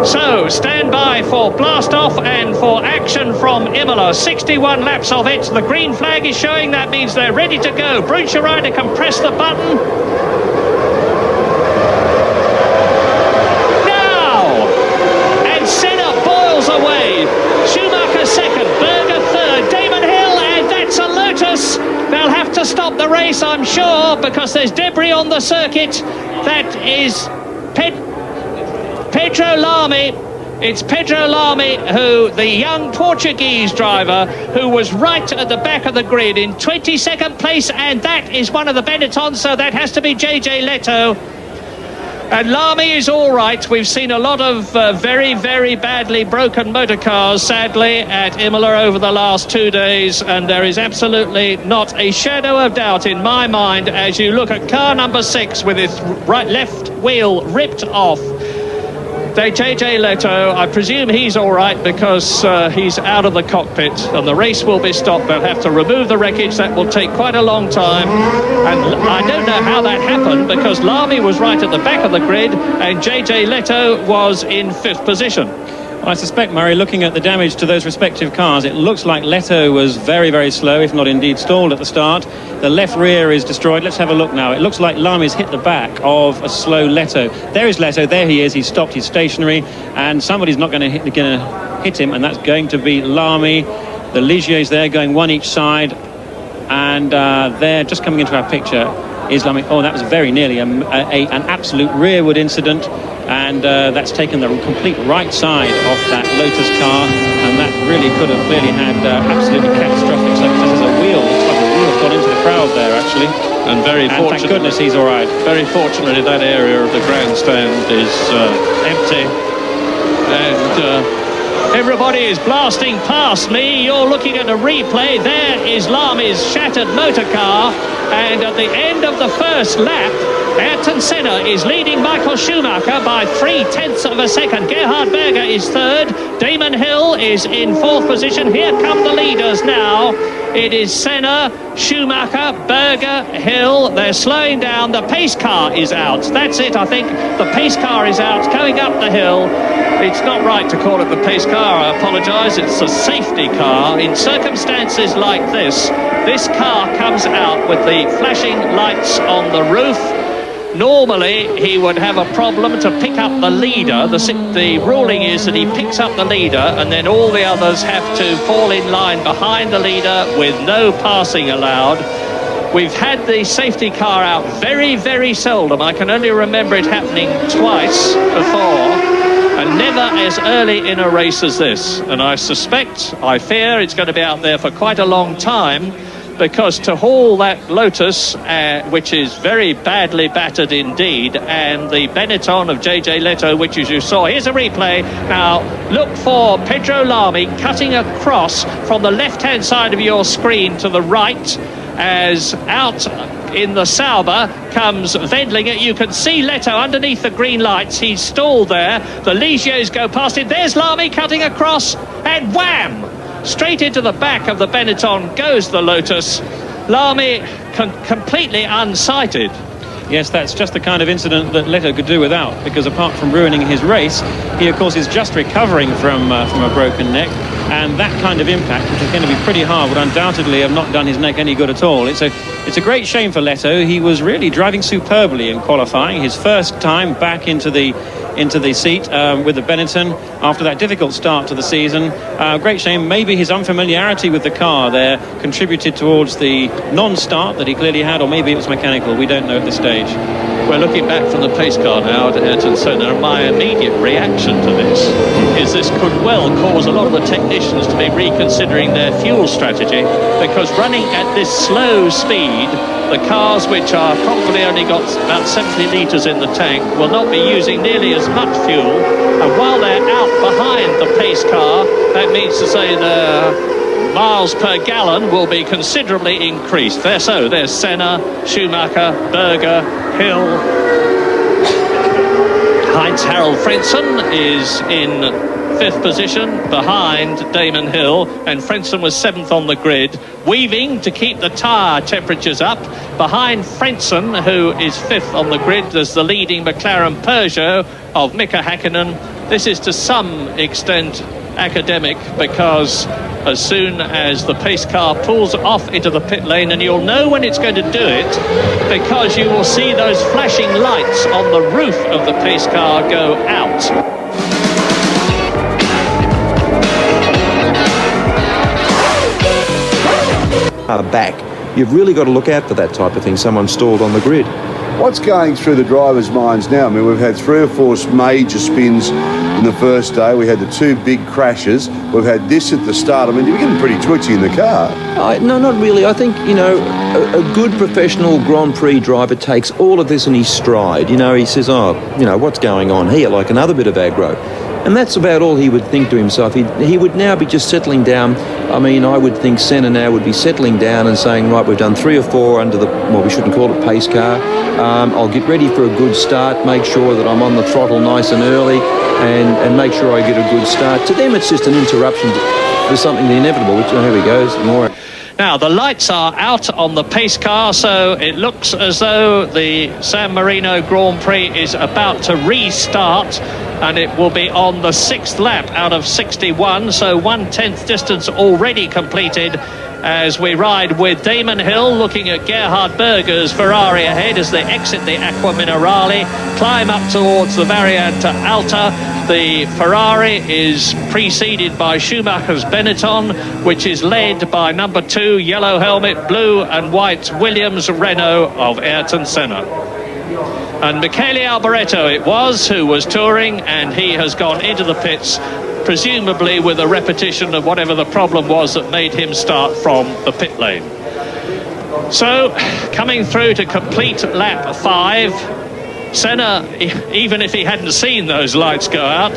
So, stand by for blast off and for action from Imola. 61 laps of it. The green flag is showing. That means they're ready to go. Bruncher rider can press the button. Now! And Senna boils away. Schumacher second, Berger third, Damon Hill, and that's a Lotus. They'll have to stop the race, I'm sure, because there's debris on the circuit. That is Pedro Lamy. It's Pedro Lamy, who, the young Portuguese driver, who was right at the back of the grid in 22nd place, and that is one of the Benettons, so that has to be JJ Leto. And Lamy is all right. We've seen a lot of very, very badly broken motor cars, sadly, at Imola over the last 2 days, and there is absolutely not a shadow of doubt in my mind as you look at car number 6 with its left wheel ripped off. JJ Leto, I presume he's all right because he's out of the cockpit and the race will be stopped. They'll have to remove the wreckage. That will take quite a long time. And I don't know how that happened because Lamy was right at the back of the grid and JJ Leto was in 5th position. I suspect, Murray, looking at the damage to those respective cars, it looks like Leto was very, very slow, if not indeed stalled at the start. The left rear is destroyed. Let's have a look now. It looks like Lamy's hit the back of a slow Leto. There is Leto. There he is. He's stopped. He's stationary. And somebody's not going to hit him, and that's going to be Lamy. The Ligiers there going one each side. And there, just coming into our picture, is Lamy. Oh, that was very nearly an absolute rearward incident. And that's taken the complete right side off that Lotus car, and that really could have clearly had absolutely catastrophic circumstances. A wheel, looks like a wheel's gone into the crowd there, actually. And thank goodness he's all right. Very fortunately, that area of the grandstand is empty, and everybody is blasting past me. You're looking at a replay. There is Lamy's shattered motor car, and at the end of the first lap, Ayrton Senna is leading Michael Schumacher by 0.3 of a second. Gerhard Berger is third. Damon Hill is in 4th position. Here come the leaders now. It is Senna, Schumacher, Berger, Hill. They're slowing down. The pace car is out. That's it, I think. The pace car is out, going up the hill. It's not right to call it the pace car, I apologise. It's a safety car. In circumstances like this car comes out with the flashing lights on the roof. Normally, he would have a problem to pick up the leader. The ruling is that he picks up the leader and then all the others have to fall in line behind the leader with no passing allowed. We've had the safety car out very, very seldom. I can only remember it happening twice before, and never as early in a race as this. And I fear it's going to be out there for quite a long time, because to haul that Lotus, which is very badly battered indeed, and the Benetton of JJ Leto, which as you saw, here's a replay. Now look for Pedro Lamy cutting across from the left-hand side of your screen to the right, as out in the Sauber comes Wendlinger. You can see Leto underneath the green lights. He's stalled there. The Ligiers go past him. There's Lamy cutting across, and wham! Straight into the back of the Benetton goes the Lotus. Lamy completely unsighted. Yes, that's just the kind of incident that Leto could do without, because apart from ruining his race, he of course is just recovering from a broken neck, and that kind of impact, which is going to be pretty hard, would undoubtedly have not done his neck any good at all. It's a great shame for Leto. He was really driving superbly in qualifying, his first time back into the seat with the Benetton after that difficult start to the season. Great shame. Maybe his unfamiliarity with the car there contributed towards the non-start that he clearly had, or maybe it was mechanical. We don't know at this stage. We're looking back from the pace car now to Ayrton Senna, and my immediate reaction to this is this could well cause a lot of the technicians to be reconsidering their fuel strategy, because running at this slow speed, the cars, which are probably only got about 70 litres in the tank, will not be using nearly as much fuel, and while they're out behind the pace car, that means to say the miles per gallon will be considerably increased. There's Senna, Schumacher, Berger, Hill. Heinz-Harald Frentzen is in 5th position behind Damon Hill, and Frentzen was 7th on the grid, weaving to keep the tyre temperatures up. Behind Frentzen, who is 5th on the grid, there's the leading McLaren Peugeot of Mika Häkkinen. this is to some extent academic, because as soon as the pace car pulls off into the pit lane, and you'll know when it's going to do it because you will see those flashing lights on the roof of the pace car go out. Back. You've really got to look out for that type of thing, someone stalled on the grid. What's going through the drivers' minds now? I mean, we've had 3 or 4 major spins in the first day. We had the 2 big crashes. We've had this at the start. I mean, you're getting pretty twitchy in the car. No, not really. I think, you know, a good professional Grand Prix driver takes all of this in his stride. You know, he says, oh, you know, what's going on here? Like another bit of aggro. And that's about all he would think to himself. He would now be just settling down. I mean, I would think Senna now would be settling down and saying, right, we've done 3 or 4 under the, well, we shouldn't call it pace car. I'll get ready for a good start, make sure that I'm on the throttle nice and early, and make sure I get a good start. To them, it's just an interruption to something inevitable, which, oh, here he goes, more. Now, the lights are out on the pace car, so it looks as though the San Marino Grand Prix is about to restart, and it will be on the 6th lap out of 61, so 1/10 distance already completed as we ride with Damon Hill looking at Gerhard Berger's Ferrari ahead as they exit the Acqua Minerale, climb up towards the Variante Alta. The Ferrari is preceded by Schumacher's Benetton, which is led by number 2, yellow helmet, blue and white, Williams Renault of Ayrton Senna. And Michele Alboreto it was who was touring, and he has gone into the pits, presumably with a repetition of whatever the problem was that made him start from the pit lane. So, coming through to complete lap 5, Senna, even if he hadn't seen those lights go out,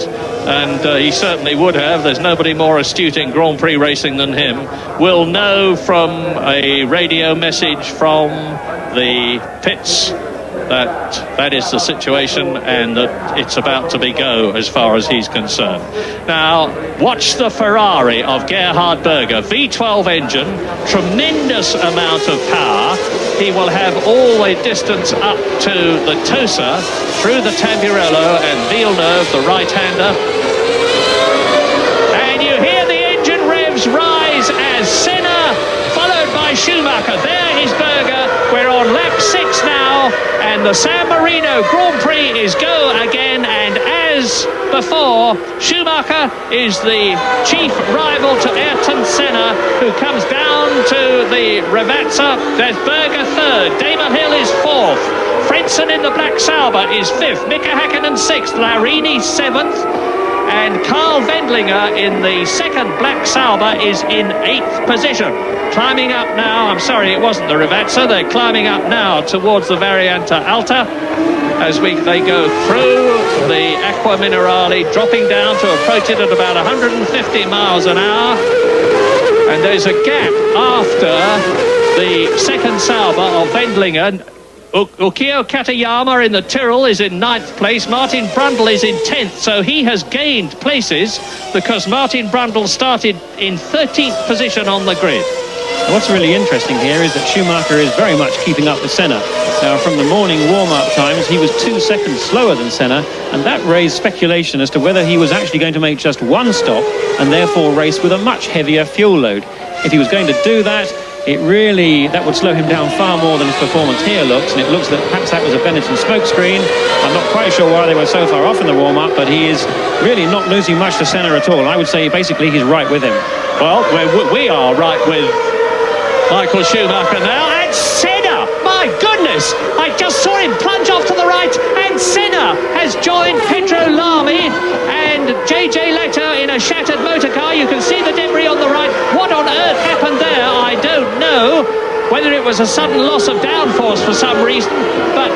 and he certainly would have, there's nobody more astute in Grand Prix racing than him, will know from a radio message from the pits that is the situation, and that it's about to be go as far as he's concerned. Now, watch the Ferrari of Gerhard Berger, V12 engine, tremendous amount of power. He will have all the distance up to the Tosa, through the Tamburello and Villeneuve, the right-hander. And you hear the engine revs rise as Senna, followed by Schumacher. There is Berger. We're on lap 6 now, and the San Marino Grand Prix is go again, and as before, Schumacher is the chief rival to Ayrton Senna, who comes down to the Ravazza. There's Berger 3rd, Damon Hill is 4th, Frentzen in the black Sauber is 5th, Mika Häkkinen 6th, Larini 7th, and Carl Wendlinger in the 2nd black Sauber is in 8th position. Climbing up now, I'm sorry, it wasn't the Ravazza, they're climbing up now towards the Variante Alta as they go through the Acqua Minerale, dropping down to approach it at about 150 miles an hour. And there's a gap after the 2nd Sauber of Wendlinger. Ukio Katayama in the Tyrrell is in 9th place. Martin Brundle is in 10th, so he has gained places because Martin Brundle started in 13th position on the grid. What's really interesting here is that Schumacher is very much keeping up with Senna. Now, from the morning warm-up times, he was 2 seconds slower than Senna, and that raised speculation as to whether he was actually going to make just one stop and therefore race with a much heavier fuel load. If he was going to do that, that would slow him down far more than his performance here looks, and it looks that perhaps that was a Benetton smokescreen. I'm not quite sure why they were so far off in the warm-up, but he is really not losing much to Senna at all. I would say basically he's right with him. Well, we are right with Michael Schumacher now, and Senna, my goodness, I just saw him plunge off to the right, and Senna has joined Pedro Lamy and JJ Leto in a shattered motor car. You can see the debris on the right. What on earth happened there? I don't know. Whether it was a sudden loss of downforce for some reason, but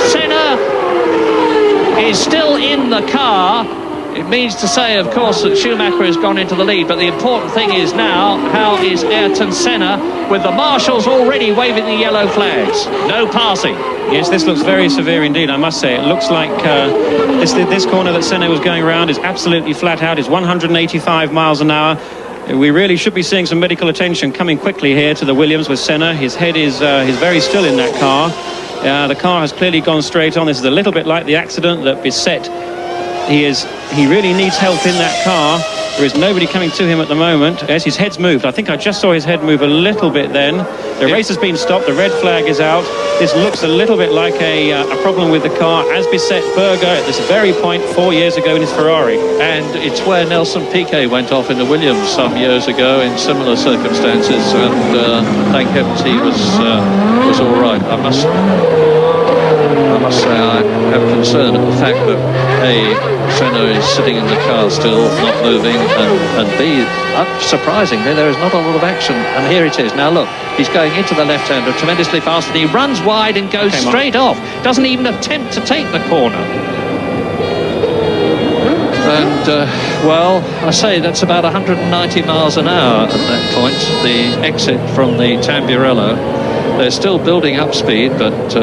Senna is still in the car. It means to say, of course, that Schumacher has gone into the lead, but the important thing is now, how is Ayrton Senna, with the marshals already waving the yellow flags? No passing. Yes, this looks very severe indeed, I must say. It looks like this corner that Senna was going around is absolutely flat out. It's 185 miles an hour. We really should be seeing some medical attention coming quickly here to the Williams with Senna. His head is very still in that car. The car has clearly gone straight on. This is a little bit like the accident that beset He really needs help in that car. There is nobody coming to him at the moment. Yes, his head's moved. I think I just saw his head move a little bit then. The race has been stopped. The red flag is out. This looks a little bit like a problem with the car, as beset Berger at this very point 4 years ago in his Ferrari. And it's where Nelson Piquet went off in the Williams some years ago in similar circumstances, and thank heavens he was all right. I must say I have concern at the fact that A, Senna is sitting in the car still, not moving, and B, surprisingly, there is not a lot of action. And here it is. Now look, he's going into the left-hander tremendously fast, and he runs wide and goes straight off. Doesn't even attempt to take the corner. And, well, I say that's about 190 miles an hour at that point, the exit from the Tamburello. They're still building up speed, but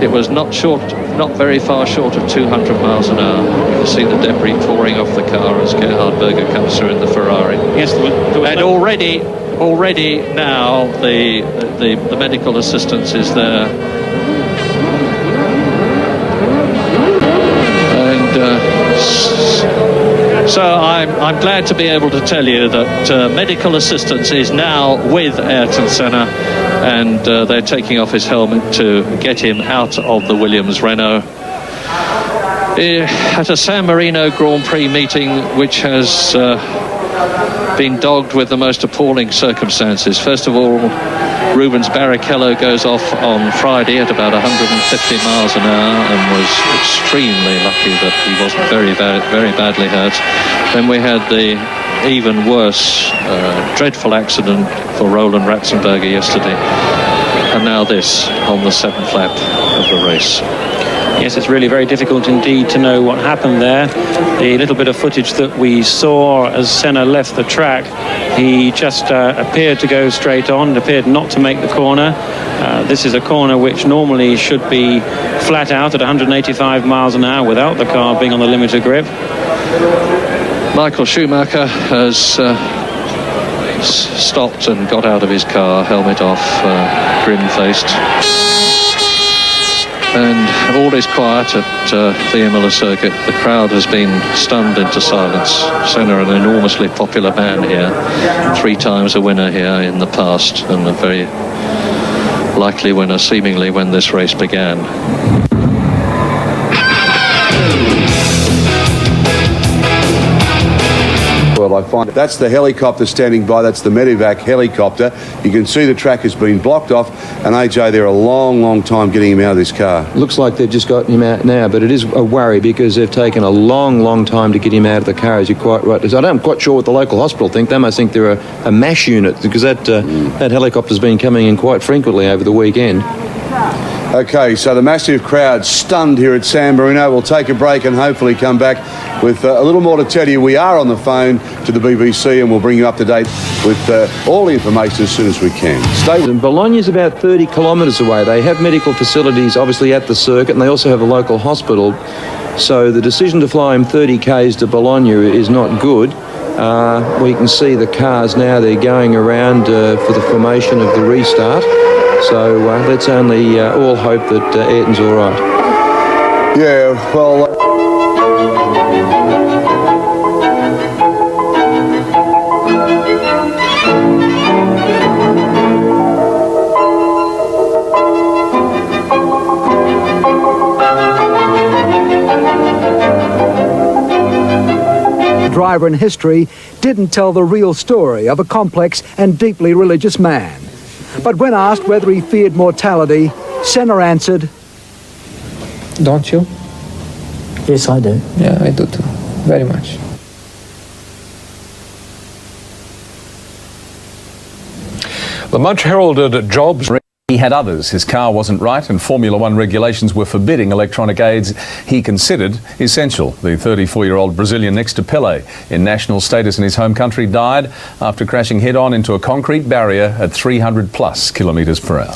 it was not very far short of 200 miles an hour. You can see the debris pouring off the car as Gerhard Berger comes through in the Ferrari. Yes, and already now the medical assistance is there. So I'm glad to be able to tell you that medical assistance is now with Ayrton Senna, and they're taking off his helmet to get him out of the Williams Renault. At a San Marino Grand Prix meeting, which has been dogged with the most appalling circumstances. First of all, Rubens Barrichello goes off on Friday at about 150 miles an hour and was extremely lucky that he wasn't very badly hurt. Then we had the even worse, dreadful accident for Roland Ratzenberger yesterday. And now this on the 7th lap of the race. Yes, it's really very difficult indeed to know what happened there. The little bit of footage that we saw as Senna left the track, he just appeared to go straight on, appeared not to make the corner. This is a corner which normally should be flat out at 185 miles an hour without the car being on the limiter grip. Michael Schumacher has stopped and got out of his car, helmet off, grim-faced. And all is quiet at the Imola circuit. The crowd has been stunned into silence. Senna, an enormously popular man here, 3 times a winner here in the past, and a very likely winner seemingly when this race began. Well, I find that's the helicopter standing by. That's the medevac helicopter. You can see the track has been blocked off, and AJ, they're a long time getting him out of this car. Looks like they've just gotten him out now, but it is a worry because they've taken a long time to get him out of the car, as you're quite right. I'm quite sure what the local hospital think. They must think they're a MASH unit, because that helicopter's been coming in quite frequently over the weekend. Okay, so the massive crowd stunned here at San Marino. We'll take a break and hopefully come back with a little more to tell you. We are on the phone to the BBC, and we'll bring you up to date with all the information as soon as we can. Stay with. Bologna's about 30 kilometres away. They have medical facilities obviously at the circuit, and they also have a local hospital. So the decision to fly him 30 k's to Bologna is not good. We can see the cars now, they're going around for the formation of the restart. So let's only all hope that Ayrton's all right. Yeah, well... driver in history didn't tell the real story of a complex and deeply religious man. But when asked whether he feared mortality, Senna answered, "Don't you?" Yes, I do. Yeah, I do too. Very much. The much heralded jobs. He had others. His car wasn't right, and Formula One regulations were forbidding electronic aids he considered essential. The 34-year-old Brazilian, next to Pelé in national status in his home country, died after crashing head-on into a concrete barrier at 300+ kilometres per hour.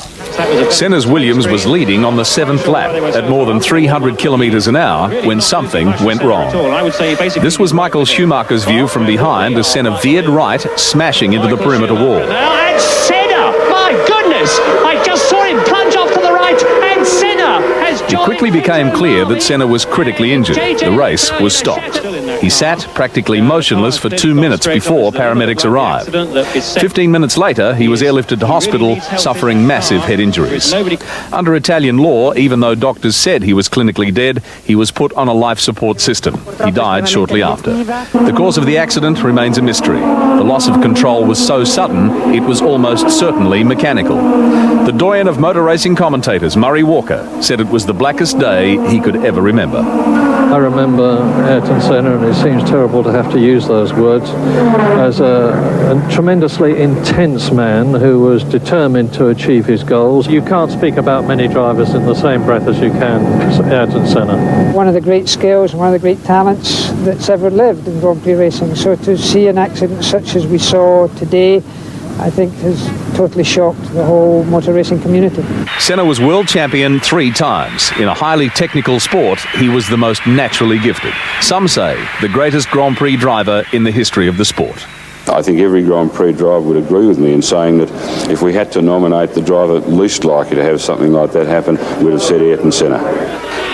Senna's Williams was leading on the 7th lap at more than 300 kilometres an hour when something went wrong. This was Michael Schumacher's view from behind as Senna veered right, smashing into the perimeter wall. And Senna, my goodness, I just saw him plunge off to the right, and Senna has It quickly became clear that Senna was critically injured. The race was stopped. He sat practically motionless for 2 minutes before paramedics arrived. 15 minutes later, he was airlifted to hospital, suffering massive head injuries. Under Italian law, even though doctors said he was clinically dead, he was put on a life support system. He died shortly after. The cause of the accident remains a mystery. The loss of control was so sudden, it was almost certainly mechanical. The doyen of motor racing commentators, Murray Walker, said it was the blackest day he could ever remember. I remember Ayrton Senna, and it seems terrible to have to use those words, as a tremendously intense man who was determined to achieve his goals. You can't speak about many drivers in the same breath as you can Ayrton Senna. One of the great skills and one of the great talents that's ever lived in Grand Prix racing. So to see an accident such as we saw today, I think has totally shocked the whole motor racing community. Senna was world champion 3 times. In a highly technical sport, he was the most naturally gifted. Some say the greatest Grand Prix driver in the history of the sport. I think every Grand Prix driver would agree with me in saying that if we had to nominate the driver least likely to have something like that happen, we'd have said Ayrton Senna.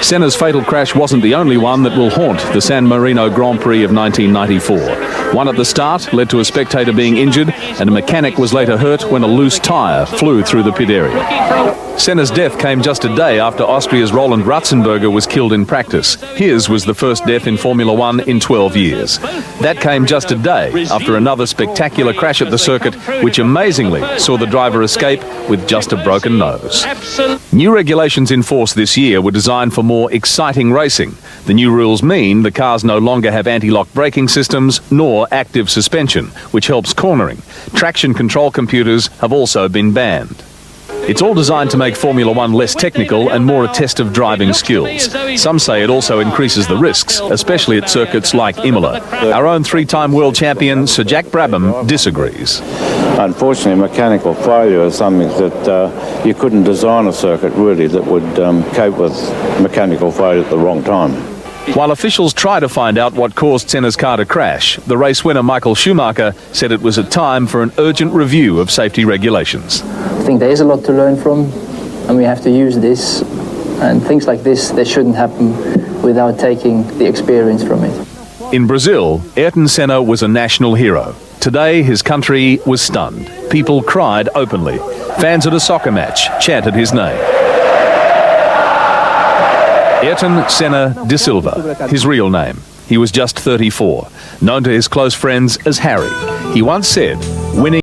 Senna's fatal crash wasn't the only one that will haunt the San Marino Grand Prix of 1994. One at the start led to a spectator being injured, and a mechanic was later hurt when a loose tyre flew through the pit area. Senna's death came just a day after Austria's Roland Ratzenberger was killed in practice. His was the first death in Formula One in 12 years. That came just a day after another spectacular crash at the circuit, which amazingly saw the driver escape with just a broken nose. New regulations in force this year were designed for more exciting racing. The new rules mean the cars no longer have anti-lock braking systems nor active suspension, which helps cornering. Traction control computers have also been banned. It's all designed to make Formula One less technical and more a test of driving skills. Some say it also increases the risks, especially at circuits like Imola. Our own 3-time world champion, Sir Jack Brabham, disagrees. Unfortunately, mechanical failure is something that you couldn't design a circuit really that would cope with mechanical failure at the wrong time. While officials try to find out what caused Senna's car to crash, the race winner Michael Schumacher said it was a time for an urgent review of safety regulations. I think there is a lot to learn from, and we have to use this. And things like this, they shouldn't happen without taking the experience from it. In Brazil, Ayrton Senna was a national hero. Today, his country was stunned. People cried openly. Fans at a soccer match chanted his name. Ayrton Senna de Silva, his real name. He was just 34, known to his close friends as Harry. He once said, winning